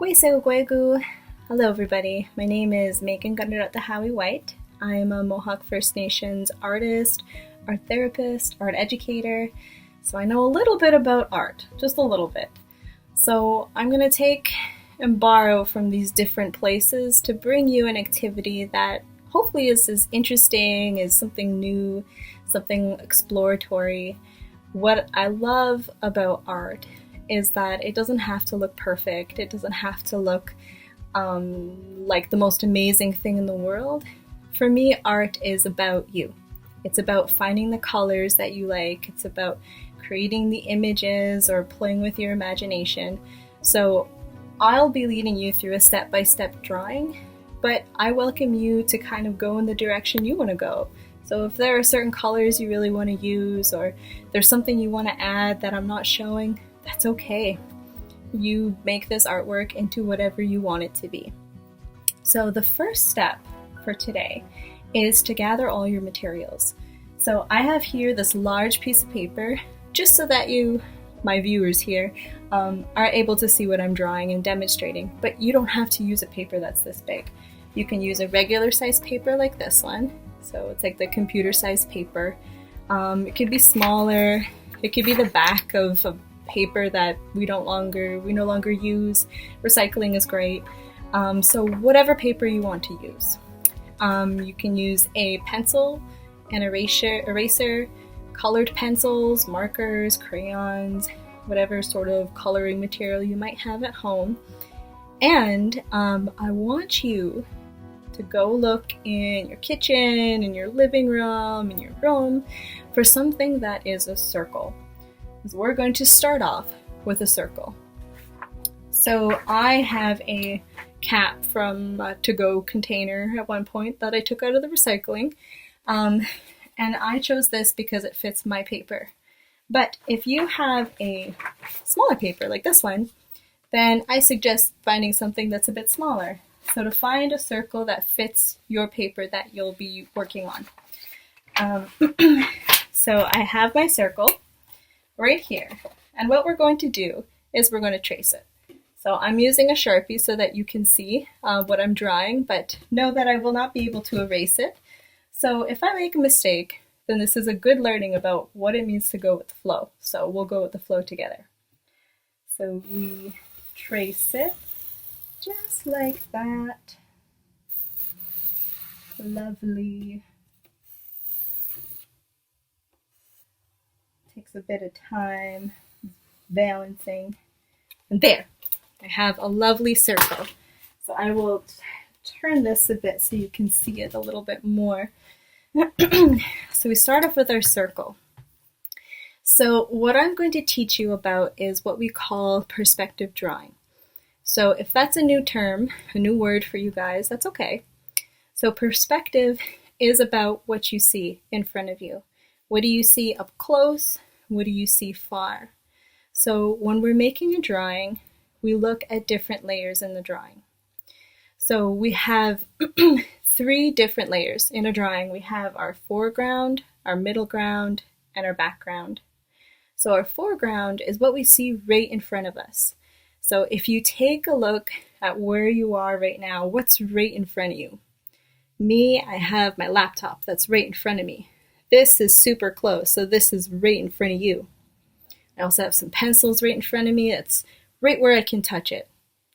Gwegu. Hello everybody, my name is Kanerahtenháwi. I am a Mohawk First Nations artist, art therapist, art educator, so I know a little bit about art, just a little bit. So I'm going to take and borrow from these different places to bring you an activity that hopefully is as interesting, is something new, something exploratory. What I love about art is that it doesn't have to look perfect. It doesn't have to look like the most amazing thing in the world. For me, art is about you. It's about finding the colors that you like. It's about creating the images or playing with your imagination. So I'll be leading you through a step-by-step drawing, but I welcome you to kind of go in the direction you want to go. So if there are certain colors you really want to use, or there's something you want to add that I'm not showing, that's okay. You make this artwork into whatever you want it to be. So the first step for today is to gather all your materials. So I have here this large piece of paper, just so that you, my viewers here, are able to see what I'm drawing and demonstrating, but you don't have to use a paper that's this big. You can use a regular size paper like this one. So it's like the computer size paper. It could be smaller. It could be the back of a paper that we no longer use. Recycling is great. So whatever paper you want to use. You can use a pencil, an eraser, colored pencils, markers, crayons, whatever sort of coloring material you might have at home. And I want you to go look in your kitchen, in your living room, in your room, for something that is a circle. Because we're going to start off with a circle. So I have a cap from a to-go container at one point that I took out of the recycling. And I chose this because it fits my paper. But if you have a smaller paper like this one, then I suggest finding something that's a bit smaller. So to find a circle that fits your paper that you'll be working on. So I have my circle right here. And what we're going to do is we're going to trace it. So I'm using a Sharpie so that you can see what I'm drawing, but know that I will not be able to erase it. So if I make a mistake, then this is a good learning about what it means to go with the flow. So we'll go with the flow together. So we trace it just like that. Lovely. Takes a bit of time, balancing. And there, I have a lovely circle. So I will turn this a bit so you can see it a little bit more. So we start off with our circle. So what I'm going to teach you about is what we call perspective drawing. So if that's a new term, a new word for you guys, that's okay. So perspective is about what you see in front of you. What do you see up close? What do you see far? So when we're making a drawing, we look at different layers in the drawing. So we have 3 different layers in a drawing. We have our foreground, our middle ground, and our background. So our foreground is what we see right in front of us. So if you take a look at where you are right now, what's right in front of you? Me, I have my laptop that's right in front of me. This is super close, so this is right in front of you. I also have some pencils right in front of me. It's right where I can touch it.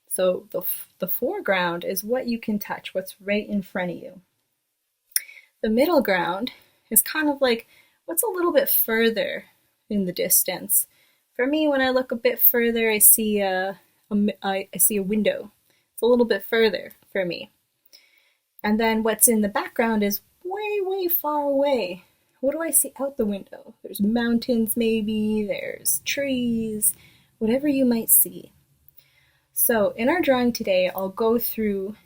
So the foreground is what you can touch, what's right in front of you. The middle ground is kind of like what's a little bit further in the distance. For me, when I look a bit further, I see a window. It's a little bit further for me. And then what's in the background is way, way far away. What do I see out the window? There's mountains maybe, there's trees, whatever you might see. So in our drawing today, I'll go through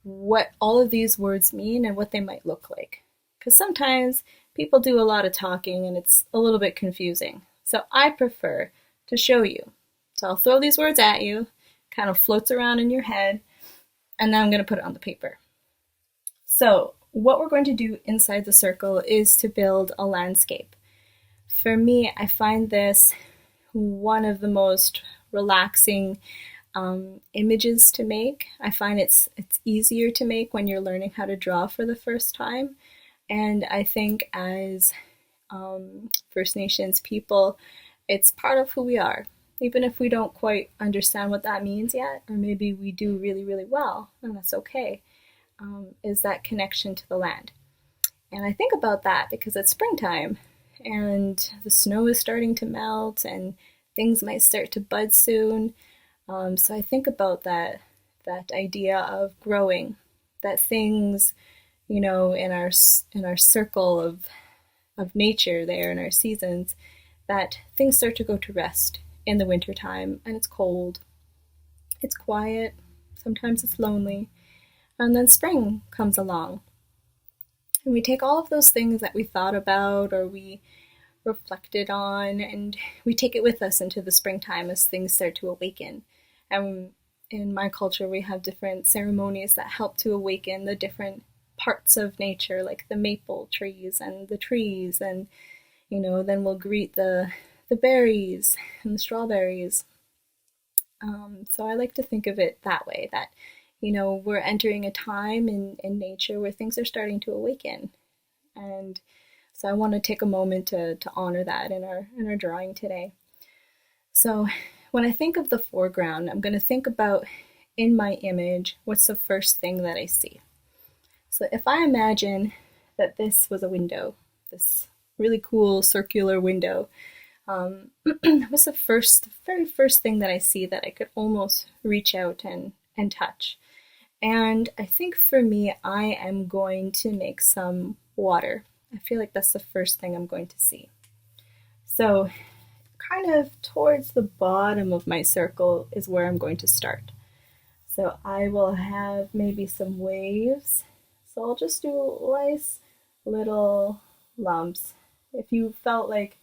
what all of these words mean and what they might look like. Because sometimes people do a lot of talking and it's a little bit confusing. So I prefer to show you. So I'll throw these words at you, kind of floats around in your head, and then I'm going to put it on the paper. So what we're going to do inside the circle is to build a landscape. For me, I find this one of the most relaxing images to make. I find it's easier to make when you're learning how to draw for the first time. And I think as First Nations people, it's part of who we are. Even if we don't quite understand what that means yet, or maybe we do really, really well, and that's okay, is that connection to the land. And I think about that because it's springtime and the snow is starting to melt and things might start to bud soon. So I think about that idea of growing, that things, in our circle of nature there in our seasons, that things start to go to rest in the wintertime, and it's cold, it's quiet, sometimes it's lonely, and then spring comes along. And we take all of those things that we thought about or we reflected on, and we take it with us into the springtime as things start to awaken. And in my culture, we have different ceremonies that help to awaken the different parts of nature, like the maple trees and the trees, and then we'll greet the berries and the strawberries. So I like to think of it that way, that we're entering a time in nature where things are starting to awaken. And so I want to take a moment to honor that in our drawing today. So when I think of the foreground, I'm going to think about, in my image, what's the first thing that I see. So if I imagine that this was a window, this really cool circular window, what's the very first thing that I see that I could almost reach out and touch? And I think for me, I am going to make some water. I feel like that's the first thing I'm going to see. So kind of towards the bottom of my circle is where I'm going to start. So I will have maybe some waves. So I'll just do nice little lumps. If you felt like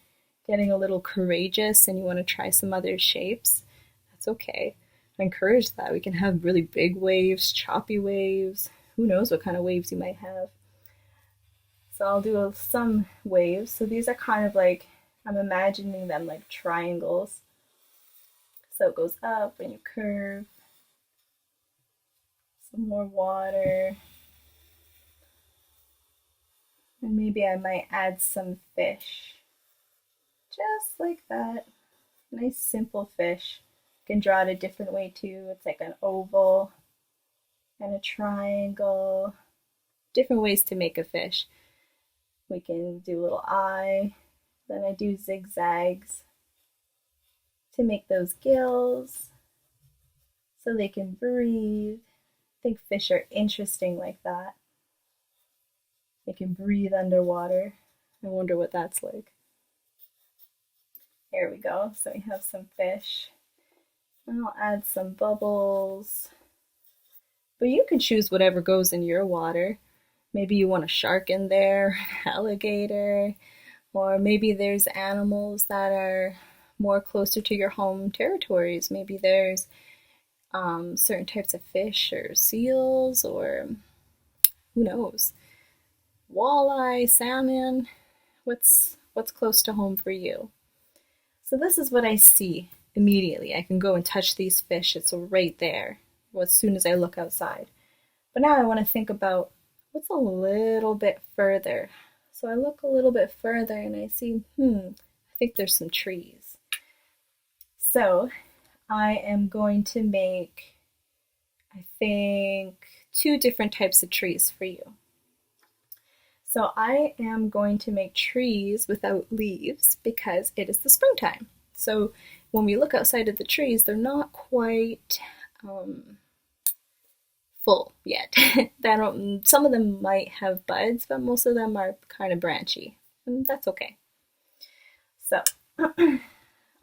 getting a little courageous and you want to try some other shapes, that's okay. I encourage that. We can have really big waves, choppy waves. Who knows what kind of waves you might have. So I'll do some waves. So these are kind of like, I'm imagining them like triangles. So it goes up and you curve. Some more water. And maybe I might add some fish. Just like that. Nice simple fish. You can draw it a different way too. It's like an oval and a triangle. Different ways to make a fish. We can do a little eye. Then I do zigzags to make those gills so they can breathe. I think fish are interesting like that. They can breathe underwater. I wonder what that's like. Here we go. So we have some fish. And I'll add some bubbles. But you can choose whatever goes in your water. Maybe you want a shark in there, alligator, or maybe there's animals that are more closer to your home territories. Maybe there's certain types of fish or seals, or who knows, walleye, salmon. What's close to home for you? So this is what I see immediately. I can go and touch these fish. It's right there as soon as I look outside. But now I want to think about what's a little bit further. So I look a little bit further and I see, I think there's some trees. So I am going to make, I think, 2 different types of trees for you. So I am going to make trees without leaves because it is the springtime. So when we look outside at the trees, they're not quite full yet. Some of them might have buds, but most of them are kind of branchy, and that's okay. So I'm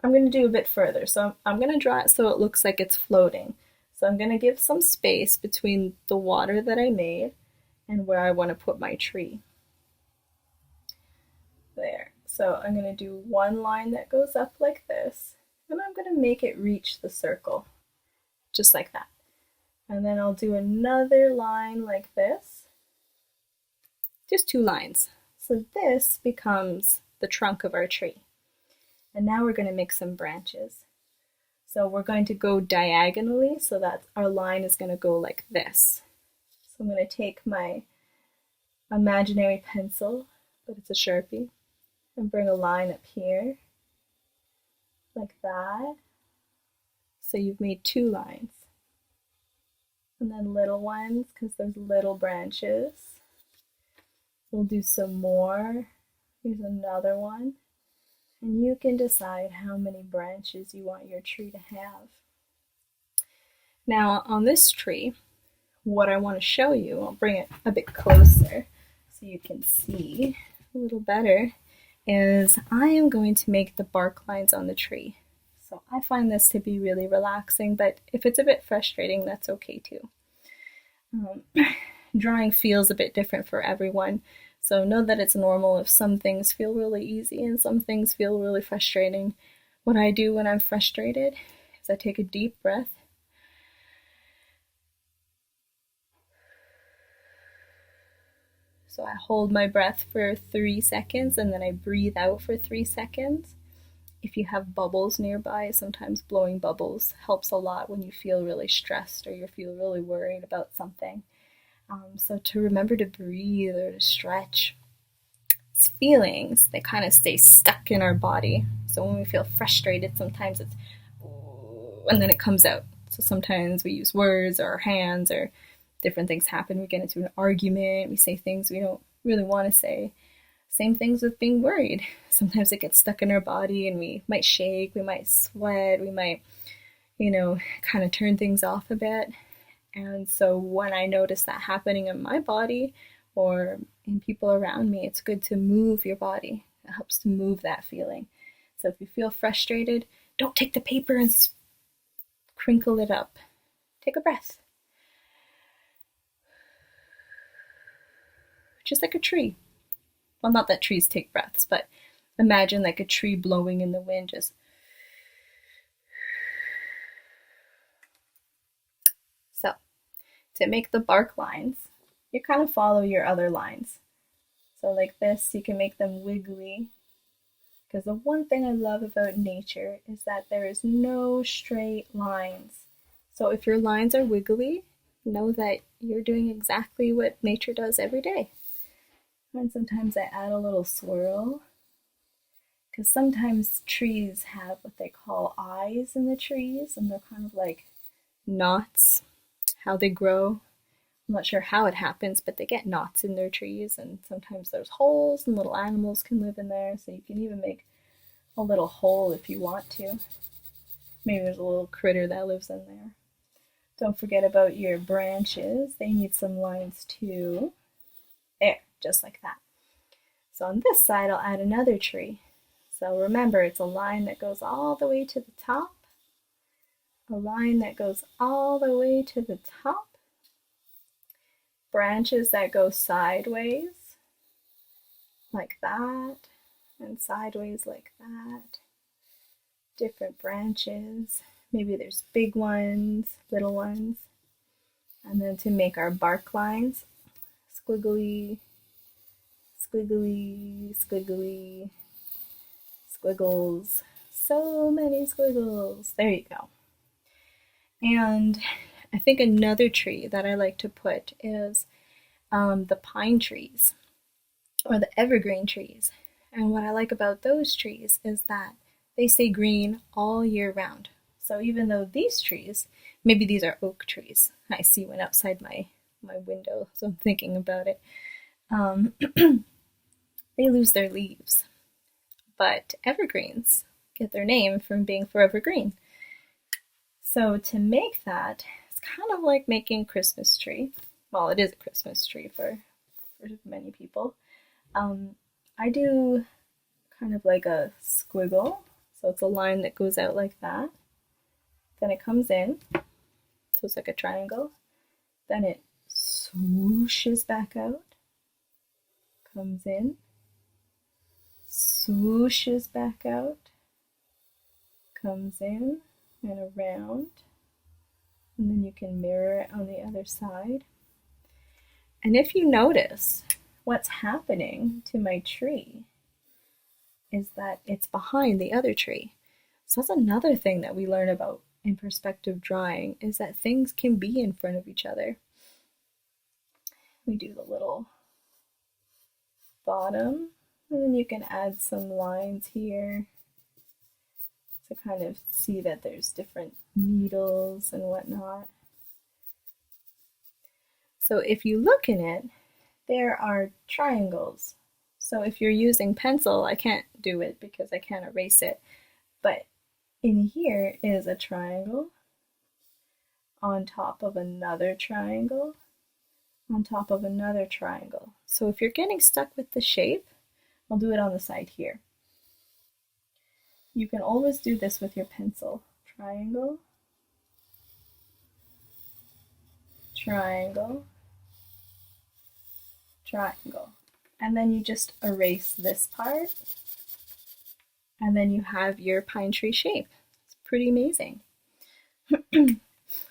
going to do a bit further. So I'm going to draw it so it looks like it's floating. So I'm going to give some space between the water that I made and where I want to put my tree. There. So I'm going to do one line that goes up like this, and I'm going to make it reach the circle, just like that. And then I'll do another line like this, just 2 lines. So this becomes the trunk of our tree. And now we're going to make some branches. So we're going to go diagonally, so that our line is going to go like this. So I'm going to take my imaginary pencil, but it's a Sharpie, and bring a line up here, like that. So you've made 2 lines. And then little ones, because there's little branches. We'll do some more. Here's another one. And you can decide how many branches you want your tree to have. Now on this tree, what I want to show you, I'll bring it a bit closer so you can see a little better, is I am going to make the bark lines on the tree. So I find this to be really relaxing, but if it's a bit frustrating, that's okay too. Drawing feels a bit different for everyone, so know that it's normal if some things feel really easy and some things feel really frustrating. What I do when I'm frustrated is I take a deep breath. So I hold my breath for 3 seconds and then I breathe out for 3 seconds. If you have bubbles nearby, sometimes blowing bubbles helps a lot when you feel really stressed or you feel really worried about something. So to remember to breathe or to stretch. It's feelings, they kind of stay stuck in our body. So when we feel frustrated, sometimes it's and then it comes out. So sometimes we use words or our hands or different things happen. We get into an argument, we say things we don't really want to say. Same things with being worried. Sometimes it gets stuck in our body and we might shake, we might sweat, we might, kind of turn things off a bit. And so when I notice that happening in my body or in people around me, it's good to move your body. It helps to move that feeling. So if you feel frustrated, don't take the paper and crinkle it up. Take a breath. Just like a tree. Well, not that trees take breaths, but imagine like a tree blowing in the wind, just so. To make the bark lines, you kind of follow your other lines. So like this, you can make them wiggly, because the one thing I love about nature is that there is no straight lines. So if your lines are wiggly, know that you're doing exactly what nature does every day. And sometimes I add a little swirl, because sometimes trees have what they call eyes in the trees, and they're kind of like knots, how they grow. I'm not sure how it happens, but they get knots in their trees, and sometimes there's holes and little animals can live in there, so you can even make a little hole if you want to. Maybe there's a little critter that lives in there. Don't forget about your branches. They need some lines too. There, just like that. So on this side, I'll add another tree. So remember, it's a line that goes all the way to the top, a line that goes all the way to the top, branches that go sideways, like that, and sideways like that, different branches. Maybe there's big ones, little ones. And then to make our bark lines, squiggly, squiggly, squiggly, squiggles. So many squiggles. There you go. And I think another tree that I like to put is the pine trees or the evergreen trees. And what I like about those trees is that they stay green all year round. So even though these trees, maybe these are oak trees. I see one outside my window, so I'm thinking about it. They lose their leaves. But evergreens get their name from being forever green. So to make that, it's kind of like making a Christmas tree. Well, it is a Christmas tree for many people. I do kind of like a squiggle. So it's a line that goes out like that. Then it comes in. So it's like a triangle. Then it swooshes back out. Comes in. Swooshes back out. Comes in and around. And then you can mirror it on the other side. And if you notice, what's happening to my tree is that it's behind the other tree. So that's another thing that we learn about in perspective drawing, is that things can be in front of each other. We do the little bottom, and then you can add some lines here to kind of see that there's different needles and whatnot. So if you look in it, there are triangles. So if you're using pencil, I can't do it because I can't erase it, but in here is a triangle on top of another triangle on top of another triangle. So if you're getting stuck with the shape, I'll do it on the side here. You can always do this with your pencil. Triangle, triangle, triangle. And then you just erase this part, and then you have your pine tree shape. It's pretty amazing.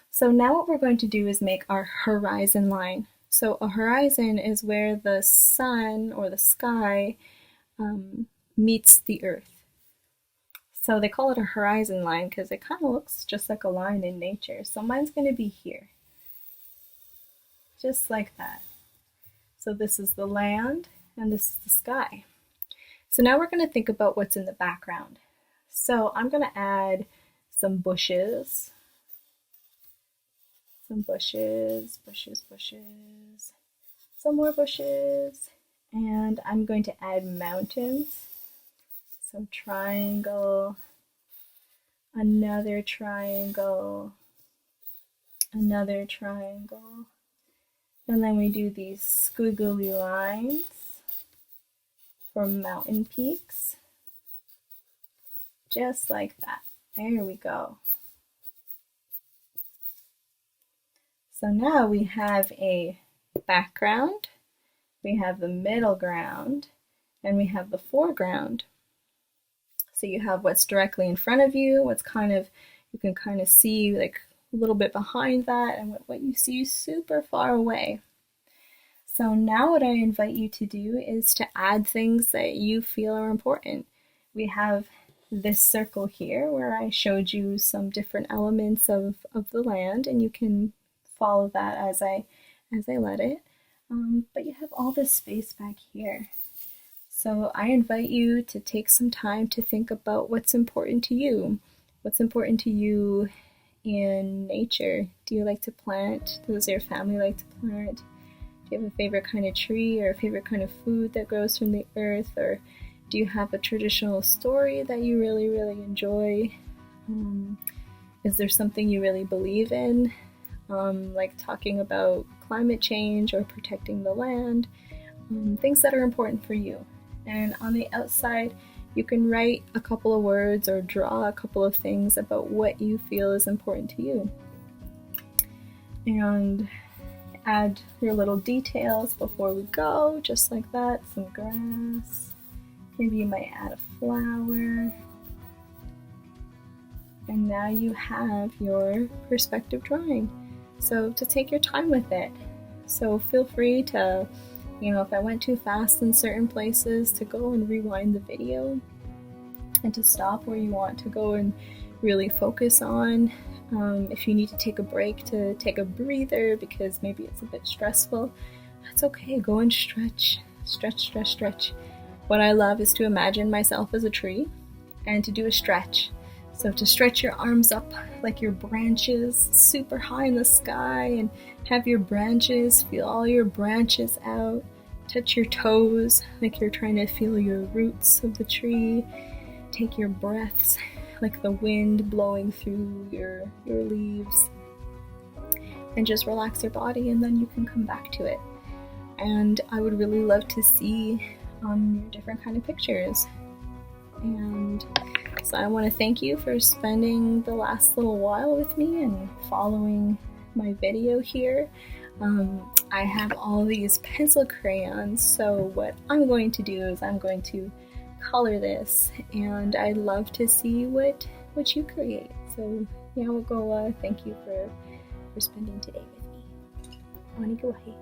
So now what we're going to do is make our horizon line. So a horizon is where the sun or the sky meets the earth. So they call it a horizon line because it kind of looks just like a line in nature. So mine's going to be here, just like that. So this is the land and this is the sky. So now we're going to think about what's in the background. So I'm going to add some bushes. Some bushes, some more bushes, and I'm going to add mountains. So triangle, another triangle, another triangle, and then we do these squiggly lines for mountain peaks, just like that. There we go. So now we have a background, we have the middle ground, and we have the foreground. So you have what's directly in front of you, what's kind of, you can kind of see like a little bit behind that, and what you see super far away. So now what I invite you to do is to add things that you feel are important. We have this circle here where I showed you some different elements of the land, and you can follow that as I let it. But you have all this space back here. So I invite you to take some time to think about what's important to you. What's important to you in nature? Do you like to plant? Does your family like to plant? Do you have a favorite kind of tree or a favorite kind of food that grows from the earth? Or do you have a traditional story that you really, really enjoy? Is there something you really believe in? Like talking about climate change or protecting the land, things that are important for you. And on the outside, you can write a couple of words or draw a couple of things about what you feel is important to you. And add your little details before we go, just like that. Some grass, maybe you might add a flower. And now you have your perspective drawing. So to take your time with it. So feel free to, if I went too fast in certain places, to go and rewind the video and to stop where you want to go and really focus on. If you need to take a break, to take a breather because maybe it's a bit stressful, that's okay. Go and stretch. What I love is to imagine myself as a tree and to do a stretch. So to stretch your arms up like your branches super high in the sky, and have your branches, feel all your branches out, touch your toes like you're trying to feel your roots of the tree, take your breaths like the wind blowing through your leaves, and just relax your body, and then you can come back to it. And I would really love to see your different kind of pictures. And so I want to thank you for spending the last little while with me and following my video here. I have all these pencil crayons, so what I'm going to do is I'm going to color this, and I'd love to see what you create. So we'll go thank you for spending today with me. Wanigawahi.